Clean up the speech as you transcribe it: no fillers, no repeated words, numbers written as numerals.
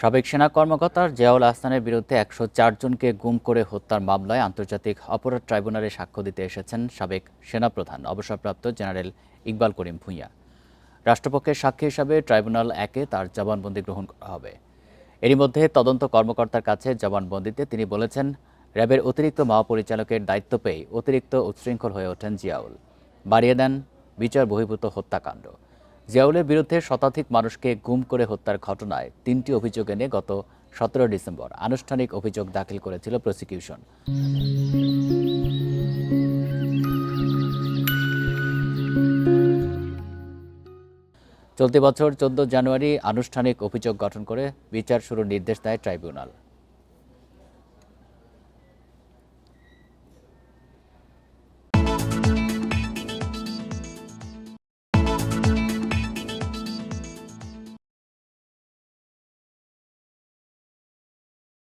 সাবেক সেনা কর্মকর্তা জিয়াউল আহসানের বিরুদ্ধে ১০৪ জনকে গুম করে হত্যার মামলায় আন্তর্জাতিক অপরাধ ট্রাইব্যুনালে সাক্ষ্য দিতে এসেছেন সাবেক সেনাপ্রধান অবসরপ্রাপ্ত জেনারেল ইকবাল করিম ভূঁইয়া। রাষ্ট্রপক্ষের সাক্ষী হিসাবে ট্রাইব্যুনাল ১-এ তার জবানবন্দি গ্রহণ করা হবে। এরই মধ্যে তদন্ত কর্মকর্তার কাছে জবানবন্দিতে তিনি বলেছেন, র্যাবের অতিরিক্ত মহাপরিচালকের দায়িত্ব পেয়ে অতিরিক্ত উচ্ছৃঙ্খল হয়ে ওঠেন জিয়াউল, বাড়িয়ে দেন বিচার বহির্ভূত হত্যাকাণ্ড। জিয়াউলের বিরুদ্ধে শতাধিক মানুষকে গুম করে হত্যার ঘটনায় ৩টি অভিযোগ এনে গত ১৭ ডিসেম্বর আনুষ্ঠানিক অভিযোগ দাখিল করেছিল প্রসিকিউশন। চলতি বছর ১৪ জানুয়ারি আনুষ্ঠানিক অভিযোগ গঠন করে বিচার শুরুর নির্দেশ দেয় ট্রাইব্যুনাল।